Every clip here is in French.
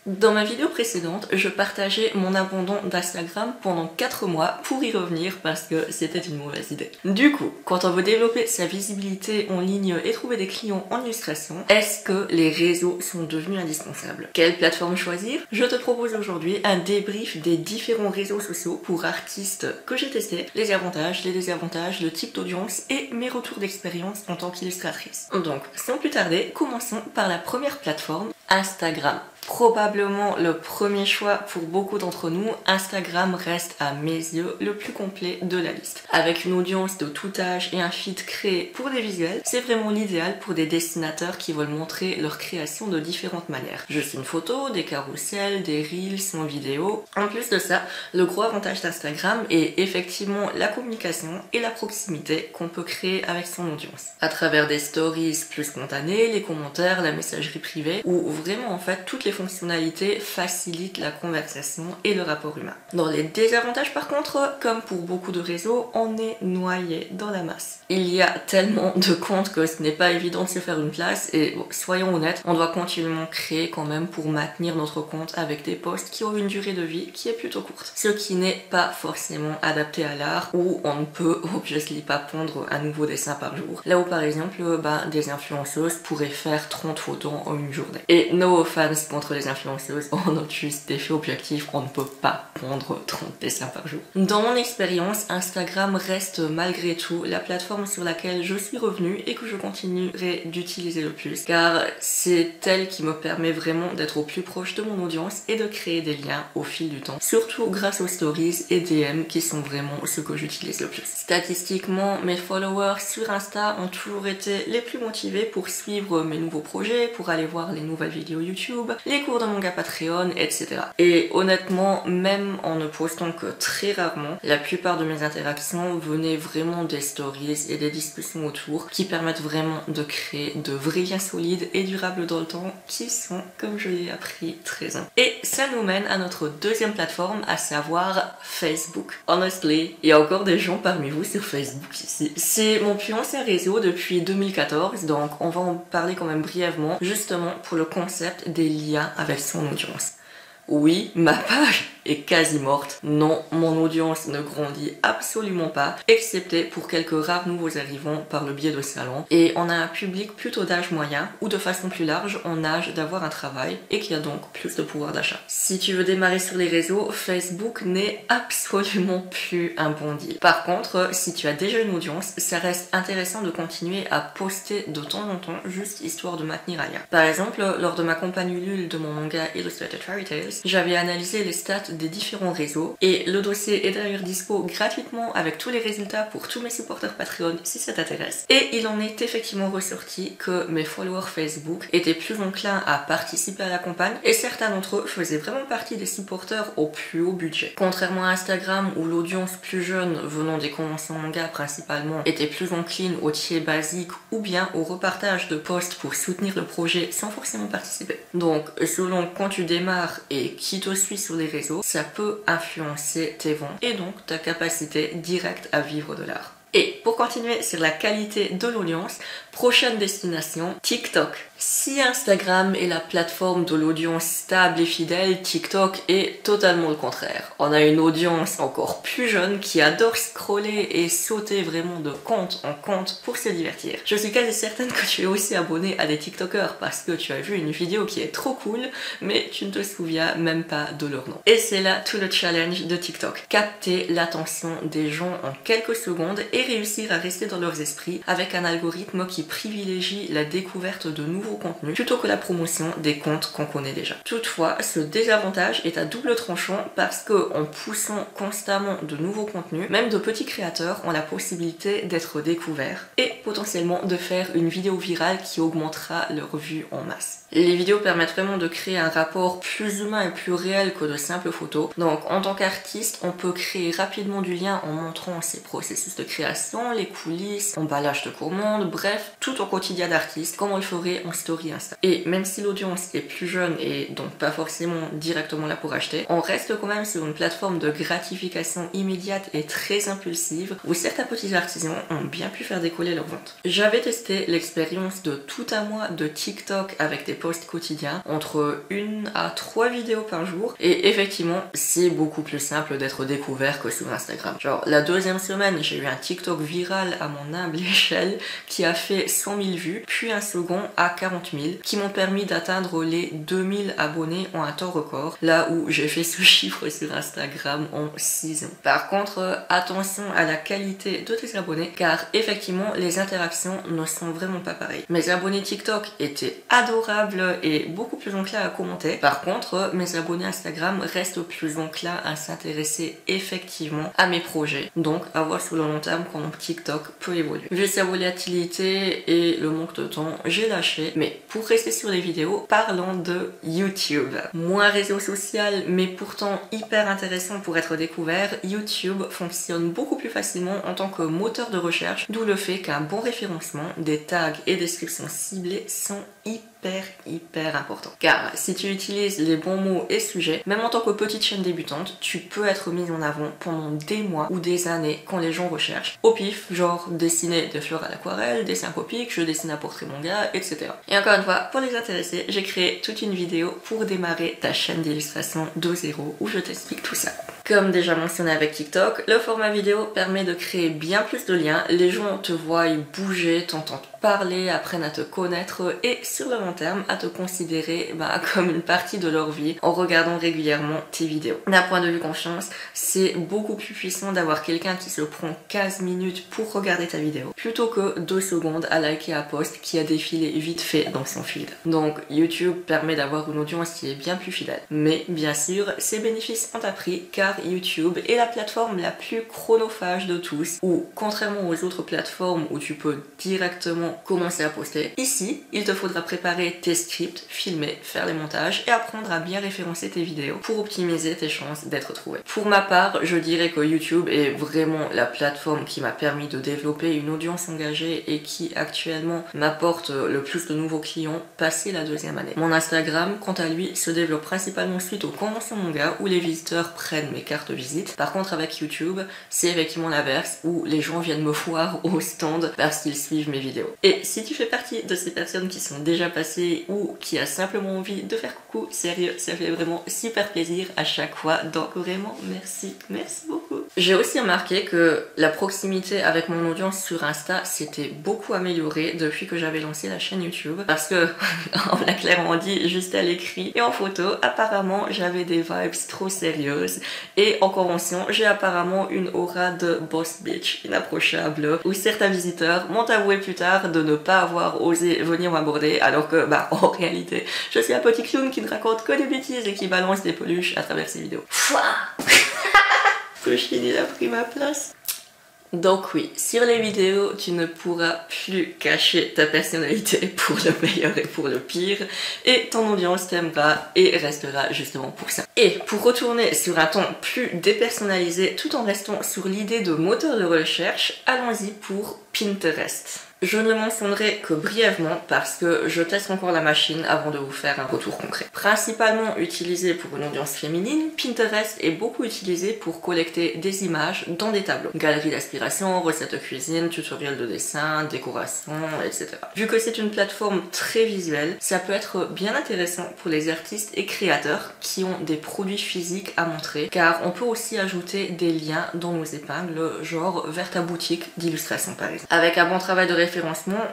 Dans ma vidéo précédente, je partageais mon abandon d'Instagram pendant 4 mois pour y revenir parce que c'était une mauvaise idée. Du coup, quand on veut développer sa visibilité en ligne et trouver des clients en illustration, est-ce que les réseaux sont devenus indispensables? Quelle plateforme choisir? Je te propose aujourd'hui un débrief des différents réseaux sociaux pour artistes que j'ai testés, les avantages, les désavantages, le type d'audience et mes retours d'expérience en tant qu'illustratrice. Donc, sans plus tarder, commençons par la première plateforme, Instagram. Probablement le premier choix pour beaucoup d'entre nous, Instagram reste à mes yeux le plus complet de la liste. Avec une audience de tout âge et un feed créé pour des visuels, c'est vraiment l'idéal pour des dessinateurs qui veulent montrer leur création de différentes manières. Juste une photo, des carousels, des reels en vidéo. En plus de ça, le gros avantage d'Instagram est effectivement la communication et la proximité qu'on peut créer avec son audience. À travers des stories plus spontanées, les commentaires, la messagerie privée, où vraiment en fait toutes les fonctionnalités facilitent la conversation et le rapport humain. Dans les désavantages par contre, comme pour beaucoup de réseaux, on est noyé dans la masse. Il y a tellement de comptes que ce n'est pas évident de se faire une place et bon, soyons honnêtes, on doit continuellement créer quand même pour maintenir notre compte avec des posts qui ont une durée de vie qui est plutôt courte. Ce qui n'est pas forcément adapté à l'art où on ne peut obviously pas pondre un nouveau dessin par jour. Là où par exemple, des influenceuses pourraient faire 30 photos en une journée. Et no offense contre les influenceuses, on note juste des faits objectifs, on ne peut pas pondre 30 dessins par jour. Dans mon expérience, Instagram reste malgré tout la plateforme sur laquelle je suis revenue et que je continuerai d'utiliser le plus, car c'est elle qui me permet vraiment d'être au plus proche de mon audience et de créer des liens au fil du temps, surtout grâce aux stories et DM qui sont vraiment ce que j'utilise le plus. Statistiquement, mes followers sur Insta ont toujours été les plus motivés pour suivre mes nouveaux projets, pour aller voir les nouvelles vidéos YouTube, les cours de manga Patreon, etc. Et honnêtement, même en ne postant que très rarement, la plupart de mes interactions venaient vraiment des stories et des discussions autour qui permettent vraiment de créer de vrais liens solides et durables dans le temps qui sont, comme je l'ai appris, très importants. Et ça nous mène à notre deuxième plateforme, à savoir Facebook. Honestly, il y a encore des gens parmi vous sur Facebook ici. C'est mon plus ancien réseau depuis 2014, donc on va en parler quand même brièvement, justement pour le concept des liens avec son audience. Oui, ma page est quasi morte. Non, mon audience ne grandit absolument pas, excepté pour quelques rares nouveaux arrivants par le biais de salons. Et on a un public plutôt d'âge moyen, ou de façon plus large, en âge d'avoir un travail, et qui a donc plus de pouvoir d'achat. Si tu veux démarrer sur les réseaux, Facebook n'est absolument plus un bon deal. Par contre, si tu as déjà une audience, ça reste intéressant de continuer à poster de temps en temps, juste histoire de maintenir un lien. Par exemple, lors de ma campagne Ulule de mon manga Illustrated Fairy Tales, j'avais analysé les stats des différents réseaux et le dossier est d'ailleurs dispo gratuitement avec tous les résultats pour tous mes supporters Patreon si ça t'intéresse. Et il en est effectivement ressorti que mes followers Facebook étaient plus enclins à participer à la campagne et certains d'entre eux faisaient vraiment partie des supporters au plus haut budget. Contrairement à Instagram où l'audience plus jeune venant des conventions manga principalement était plus encline au tiers basique ou bien au repartage de posts pour soutenir le projet sans forcément participer. Donc selon quand tu démarres et qui te suit sur les réseaux, ça peut influencer tes ventes et donc ta capacité directe à vivre de l'art. Et pour continuer sur la qualité de l'audience, prochaine destination, TikTok. Si Instagram est la plateforme de l'audience stable et fidèle, TikTok est totalement le contraire. On a une audience encore plus jeune qui adore scroller et sauter vraiment de compte en compte pour se divertir. Je suis quasi certaine que tu es aussi abonné à des TikTokers parce que tu as vu une vidéo qui est trop cool, mais tu ne te souviens même pas de leur nom. Et c'est là tout le challenge de TikTok. Capter l'attention des gens en quelques secondes et réussir à rester dans leurs esprits avec un algorithme qui privilégie la découverte de nouveaux contenus plutôt que la promotion des comptes qu'on connaît déjà. Toutefois, ce désavantage est à double tranchant parce que en poussant constamment de nouveaux contenus, même de petits créateurs ont la possibilité d'être découverts et potentiellement de faire une vidéo virale qui augmentera leur vue en masse. Les vidéos permettent vraiment de créer un rapport plus humain et plus réel que de simples photos. Donc en tant qu'artiste, on peut créer rapidement du lien en montrant ses processus de création, les coulisses, emballage de commandes, bref, tout au quotidien d'artiste, comme on le ferait en story Insta. Et même si l'audience est plus jeune et donc pas forcément directement là pour acheter, on reste quand même sur une plateforme de gratification immédiate et très impulsive où certains petits artisans ont bien pu faire décoller leur vente. J'avais testé l'expérience de tout un mois de TikTok avec des posts quotidiens, entre 1 à 3 vidéos par jour, et effectivement c'est beaucoup plus simple d'être découvert que sur Instagram. Genre la deuxième semaine j'ai eu un TikTok viral à mon humble échelle qui a fait 100 000 vues, puis un second à 40 000 qui m'ont permis d'atteindre les 2000 abonnés en un temps record, là où j'ai fait ce chiffre sur Instagram en 6 ans. Par contre, attention à la qualité de tes abonnés, car effectivement les interactions ne sont vraiment pas pareilles. Mes abonnés TikTok étaient adorables et beaucoup plus enclins à commenter. Par contre, mes abonnés Instagram restent plus enclins à s'intéresser effectivement à mes projets. Donc à voir sur le long terme comment TikTok peut évoluer. Vu sa volatilité et le manque de temps, j'ai lâché. Mais pour rester sur les vidéos, parlons de YouTube. Moins réseau social, mais pourtant hyper intéressant pour être découvert, YouTube fonctionne beaucoup plus facilement en tant que moteur de recherche, d'où le fait qu'un bon référencement, des tags et descriptions ciblées sont hyper important. Car si tu utilises les bons mots et sujets, même en tant que petite chaîne débutante, tu peux être mise en avant pendant des mois ou des années quand les gens recherchent. Au pif, genre dessiner des fleurs à l'aquarelle, dessin copique, je dessine un portrait manga, etc. Et encore une fois, pour les intéressés, j'ai créé toute une vidéo pour démarrer ta chaîne d'illustration de zéro où je t'explique tout ça. Comme déjà mentionné avec TikTok, le format vidéo permet de créer bien plus de liens. Les gens te voient bouger, t'entendent parler, apprennent à te connaître et sur le long terme à te considérer comme une partie de leur vie en regardant régulièrement tes vidéos. D'un point de vue confiance, c'est beaucoup plus puissant d'avoir quelqu'un qui se prend 15 minutes pour regarder ta vidéo plutôt que 2 secondes à liker un post qui a défilé vite fait dans son feed. Donc YouTube permet d'avoir une audience qui est bien plus fidèle. Mais bien sûr, ses bénéfices ont un prix car YouTube est la plateforme la plus chronophage de tous où contrairement aux autres plateformes où tu peux directement commencer à poster, ici il te faudra préparer tes scripts, filmer, faire les montages et apprendre à bien référencer tes vidéos pour optimiser tes chances d'être trouvé. Pour ma part, je dirais que YouTube est vraiment la plateforme qui m'a permis de développer une audience engagée et qui actuellement m'apporte le plus de nouveaux clients passé la 2e année. Mon Instagram, quant à lui, se développe principalement suite aux conventions manga où les visiteurs prennent mes cartes visite. Par contre avec YouTube, c'est effectivement l'inverse où les gens viennent me voir au stand parce qu'ils suivent mes vidéos. Et si tu fais partie de ces personnes qui sont déjà passées ou qui a simplement envie de faire coucou, sérieux, ça fait vraiment super plaisir à chaque fois, donc vraiment merci beaucoup. J'ai aussi remarqué que la proximité avec mon audience sur Insta s'était beaucoup améliorée depuis que j'avais lancé la chaîne YouTube parce que, on l'a clairement dit juste à l'écrit et en photo, apparemment j'avais des vibes trop sérieuses et en convention, j'ai apparemment une aura de boss bitch inapprochable où certains visiteurs m'ont avoué plus tard de ne pas avoir osé venir m'aborder alors que en réalité je suis un petit clown qui ne raconte que des bêtises et qui balance des peluches à travers ses vidéos. Cochine, il a pris ma place. Donc oui, sur les vidéos, tu ne pourras plus cacher ta personnalité pour le meilleur et pour le pire, et ton audience t'aimera et restera justement pour ça. Et pour retourner sur un ton plus dépersonnalisé tout en restant sur l'idée de moteur de recherche, allons-y pour Pinterest. Je ne le mentionnerai que brièvement parce que je teste encore la machine avant de vous faire un retour concret. Principalement utilisé pour une audience féminine, Pinterest est beaucoup utilisé pour collecter des images dans des tableaux. Galerie d'inspiration, recettes de cuisine, tutoriels de dessin, décoration, etc. Vu que c'est une plateforme très visuelle, ça peut être bien intéressant pour les artistes et créateurs qui ont des produits physiques à montrer, car on peut aussi ajouter des liens dans nos épingles, genre vers ta boutique d'illustration par exemple. Avec un bon travail de référencement,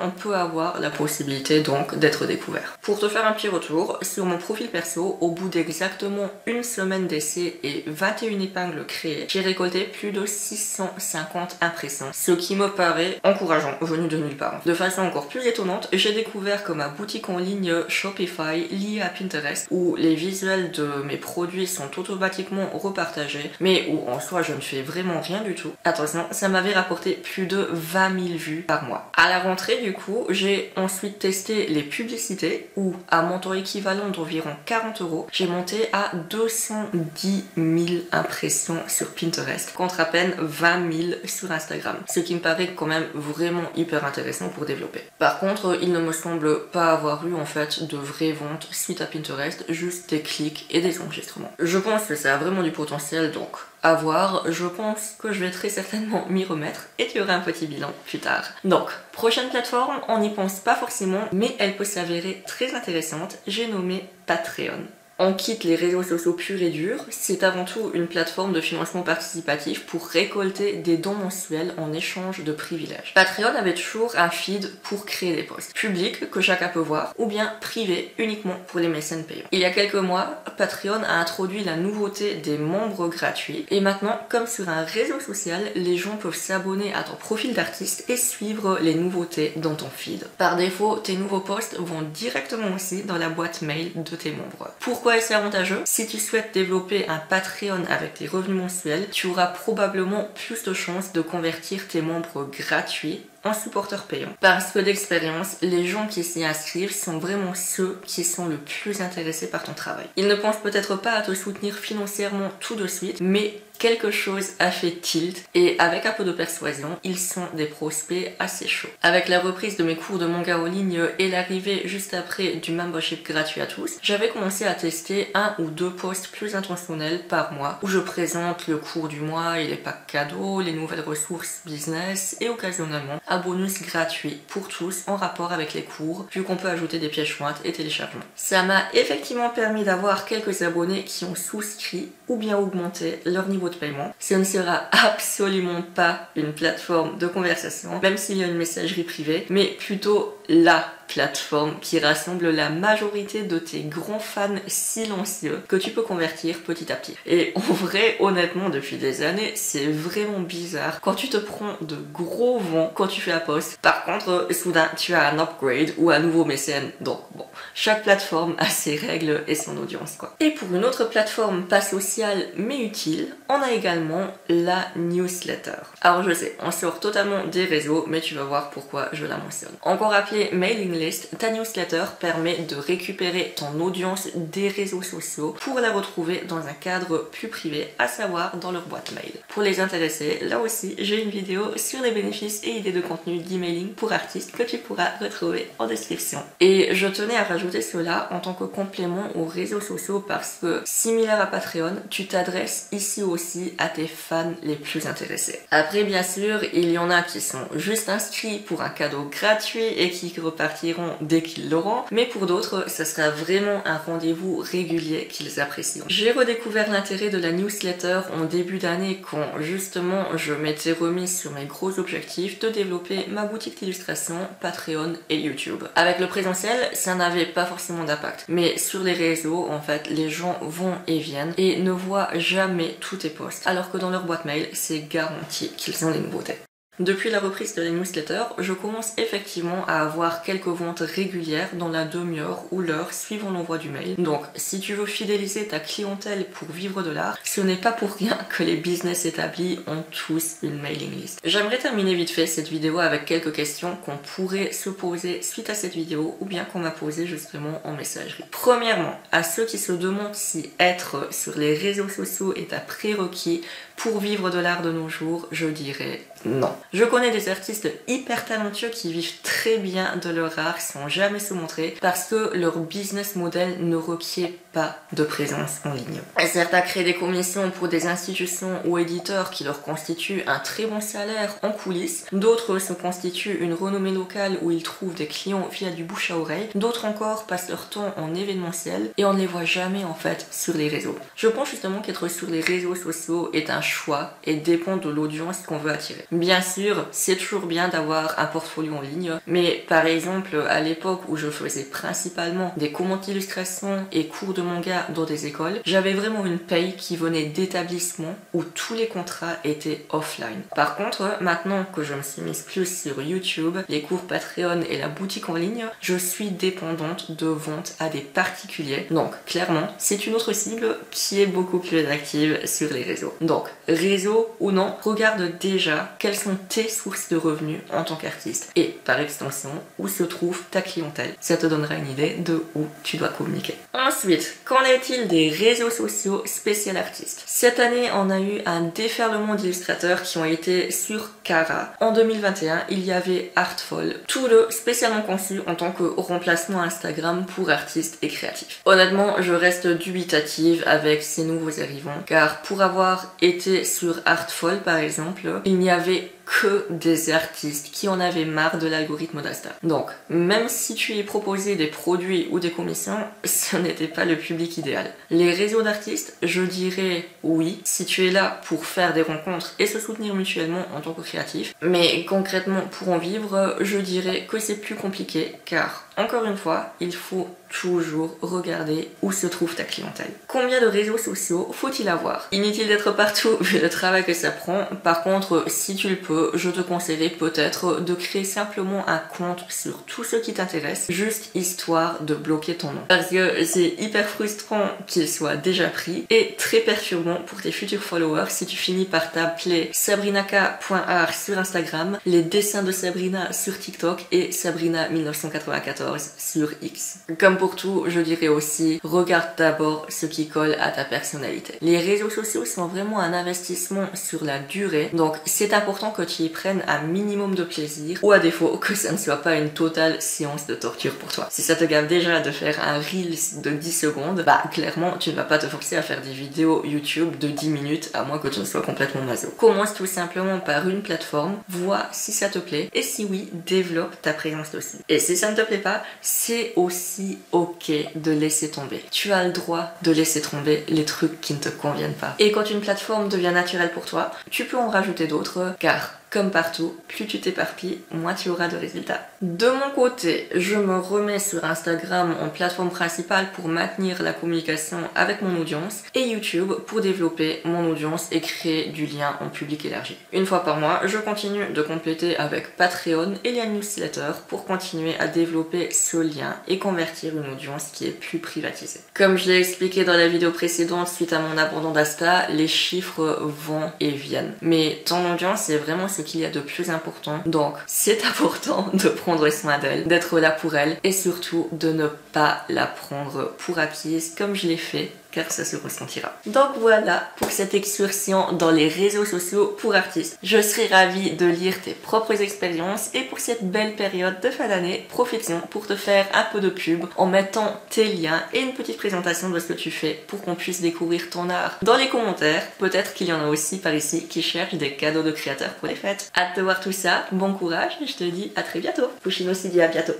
on peut avoir la possibilité donc d'être découvert. Pour te faire un petit retour, sur mon profil perso, au bout d'exactement une semaine d'essai et 21 épingles créées, j'ai récolté plus de 650 impressions, ce qui me paraît encourageant, venu de nulle part. De façon encore plus étonnante, j'ai découvert que ma boutique en ligne Shopify liée à Pinterest, où les visuels de mes produits sont automatiquement repartagés, mais où en soi je ne fais vraiment rien du tout. Attention, ça m'avait rapporté plus de 20 000 vues par mois. À la rentrée du coup, j'ai ensuite testé les publicités où à montant équivalent d'environ 40 €, j'ai monté à 210 000 impressions sur Pinterest contre à peine 20 000 sur Instagram. Ce qui me paraît quand même vraiment hyper intéressant pour développer. Par contre, il ne me semble pas avoir eu en fait de vraies ventes suite à Pinterest, juste des clics et des enregistrements. Je pense que ça a vraiment du potentiel donc à voir. Je pense que je vais très certainement m'y remettre et tu auras un petit bilan plus tard. Donc, prochaine plateforme, on n'y pense pas forcément, mais elle peut s'avérer très intéressante. J'ai nommé Patreon. On quitte les réseaux sociaux purs et durs, c'est avant tout une plateforme de financement participatif pour récolter des dons mensuels en échange de privilèges. Patreon avait toujours un feed pour créer des posts publics que chacun peut voir, ou bien privés uniquement pour les mécènes payants. Il y a quelques mois, Patreon a introduit la nouveauté des membres gratuits, et maintenant, comme sur un réseau social, les gens peuvent s'abonner à ton profil d'artiste et suivre les nouveautés dans ton feed. Par défaut, tes nouveaux posts vont directement aussi dans la boîte mail de tes membres. Pourquoi est-ce avantageux? Si tu souhaites développer un Patreon avec des revenus mensuels, tu auras probablement plus de chances de convertir tes membres gratuits en supporteurs payants. Parce que d'expérience, les gens qui s'y inscrivent sont vraiment ceux qui sont le plus intéressés par ton travail. Ils ne pensent peut-être pas à te soutenir financièrement tout de suite, mais quelque chose a fait tilt et avec un peu de persuasion, ils sont des prospects assez chauds. Avec la reprise de mes cours de manga en ligne et l'arrivée juste après du membership gratuit à tous, j'avais commencé à tester 1 ou 2 posts plus intentionnels par mois où je présente le cours du mois et les packs cadeaux, les nouvelles ressources business et occasionnellement un bonus gratuit pour tous en rapport avec les cours vu qu'on peut ajouter des pièces jointes et téléchargements. Ça m'a effectivement permis d'avoir quelques abonnés qui ont souscrit ou bien augmenté leur niveau de paiement. Ce ne sera absolument pas une plateforme de conversation, même s'il y a une messagerie privée, mais plutôt la plateforme qui rassemble la majorité de tes grands fans silencieux que tu peux convertir petit à petit. Et en vrai, honnêtement, depuis des années, c'est vraiment bizarre quand tu te prends de gros vents quand tu fais un post. Par contre, soudain, tu as un upgrade ou un nouveau mécène. Donc bon, chaque plateforme a ses règles et son audience quoi. Et pour une autre plateforme pas sociale mais utile, on a également la newsletter. Alors je sais, on sort totalement des réseaux, mais tu vas voir pourquoi je la mentionne. Encore appelée mailing list, ta newsletter permet de récupérer ton audience des réseaux sociaux pour la retrouver dans un cadre plus privé, à savoir dans leur boîte mail. Pour les intéressés, là aussi, j'ai une vidéo sur les bénéfices et idées de contenu d'emailing pour artistes que tu pourras retrouver en description. Et je tenais à rajouter cela en tant que complément aux réseaux sociaux parce que, similaire à Patreon, tu t'adresses ici aussi à tes fans les plus intéressés. Après, bien sûr, il y en a qui sont juste inscrits pour un cadeau gratuit et qui repartiront dès qu'ils l'auront, mais pour d'autres, ça sera vraiment un rendez-vous régulier qu'ils apprécieront. J'ai redécouvert l'intérêt de la newsletter en début d'année quand justement je m'étais remise sur mes gros objectifs de développer ma boutique d'illustration, Patreon et YouTube. Avec le présentiel, ça n'avait pas forcément d'impact, mais sur les réseaux, en fait, les gens vont et viennent et ne voient jamais tous tes posts, alors que dans leur boîte mail, c'est garanti qu'ils ont les nouveautés. Depuis la reprise de la newsletter, je commence effectivement à avoir quelques ventes régulières dans la demi-heure ou l'heure suivant l'envoi du mail. Donc, si tu veux fidéliser ta clientèle pour vivre de l'art, ce n'est pas pour rien que les business établis ont tous une mailing list. J'aimerais terminer vite fait cette vidéo avec quelques questions qu'on pourrait se poser suite à cette vidéo ou bien qu'on m'a posé justement en messagerie. Premièrement, à ceux qui se demandent si être sur les réseaux sociaux est un prérequis pour vivre de l'art de nos jours, je dirais non. Je connais des artistes hyper talentueux qui vivent très bien de leur art sans jamais se montrer parce que leur business model ne requiert pas de présence en ligne. Certains créent des commissions pour des institutions ou éditeurs qui leur constituent un très bon salaire en coulisses, d'autres se constituent une renommée locale où ils trouvent des clients via du bouche à oreille, d'autres encore passent leur temps en événementiel et on ne les voit jamais en fait sur les réseaux. Je pense justement qu'être sur les réseaux sociaux est un choix et dépend de l'audience qu'on veut attirer. Bien sûr, c'est toujours bien d'avoir un portfolio en ligne, mais par exemple, à l'époque où je faisais principalement des commandes d'illustration et cours de manga dans des écoles, j'avais vraiment une paye qui venait d'établissements où tous les contrats étaient offline. Par contre, maintenant que je me suis mise plus sur YouTube, les cours Patreon et la boutique en ligne, je suis dépendante de ventes à des particuliers. Donc, clairement, c'est une autre cible qui est beaucoup plus active sur les réseaux. Donc, réseau ou non, regarde déjà quelles sont tes sources de revenus en tant qu'artiste et par extension où se trouve ta clientèle. Ça te donnera une idée de où tu dois communiquer. Ensuite, qu'en est-il des réseaux sociaux spécial artistes? Cette année, on a eu un déferlement d'illustrateurs qui ont été sur Cara. En 2021, il y avait Artful, tout le spécialement conçu en tant que remplacement Instagram pour artistes et créatifs. Honnêtement, je reste dubitative avec ces nouveaux arrivants, car pour avoir été sur Artful par exemple, il n'y avait que des artistes qui en avaient marre de l'algorithme d'Insta. Donc, même si tu y proposais des produits ou des commissions, ce n'était pas le public idéal. Les réseaux d'artistes, je dirais oui, si tu es là pour faire des rencontres et se soutenir mutuellement en tant que créatif. Mais concrètement, pour en vivre, je dirais que c'est plus compliqué, car encore une fois, il faut toujours regarder où se trouve ta clientèle. Combien de réseaux sociaux faut-il avoir? Inutile d'être partout vu le travail que ça prend. Par contre, si tu le peux, je te conseillerais peut-être de créer simplement un compte sur tout ce qui t'intéresse, juste histoire de bloquer ton nom. Parce que c'est hyper frustrant qu'il soit déjà pris et très perturbant pour tes futurs followers si tu finis par t'appeler sabrinaka.art sur Instagram, les dessins de Sabrina sur TikTok et Sabrina1994 sur X. Comme pour tout, je dirais aussi, regarde d'abord ce qui colle à ta personnalité. Les réseaux sociaux sont vraiment un investissement sur la durée, donc c'est important que tu y prennes un minimum de plaisir, ou à défaut que ça ne soit pas une totale séance de torture pour toi. Si ça te gave déjà de faire un Reels de 10 secondes, bah clairement tu ne vas pas te forcer à faire des vidéos YouTube de 10 minutes à moins que tu ne sois complètement maso. Commence tout simplement par une plateforme, vois si ça te plaît, et si oui, développe ta présence dessus. Et si ça ne te plaît pas, c'est aussi ok de laisser tomber. Tu as le droit de laisser tomber les trucs qui ne te conviennent pas. Et quand une plateforme devient naturelle pour toi, tu peux en rajouter d'autres, car comme partout, plus tu t'éparpilles, moins tu auras de résultats. De mon côté, je me remets sur Instagram en plateforme principale pour maintenir la communication avec mon audience et YouTube pour développer mon audience et créer du lien en public élargi. Une fois par mois, je continue de compléter avec Patreon et la newsletter pour continuer à développer ce lien et convertir une audience qui est plus privatisée. Comme je l'ai expliqué dans la vidéo précédente suite à mon abandon d'Insta, les chiffres vont et viennent. Mais ton audience est vraiment ce qu'il y a de plus important. Donc, c'est important de prendre soin d'elle, d'être là pour elle et surtout de ne pas la prendre pour acquise comme je l'ai fait, car ça se ressentira. Donc voilà pour cette excursion dans les réseaux sociaux pour artistes. Je serais ravie de lire tes propres expériences et pour cette belle période de fin d'année, profite-en pour te faire un peu de pub en mettant tes liens et une petite présentation de ce que tu fais pour qu'on puisse découvrir ton art. Dans les commentaires, peut-être qu'il y en a aussi par ici qui cherchent des cadeaux de créateurs pour les fêtes. Hâte de voir tout ça, bon courage et je te dis à très bientôt. Pushino aussi dit à bientôt.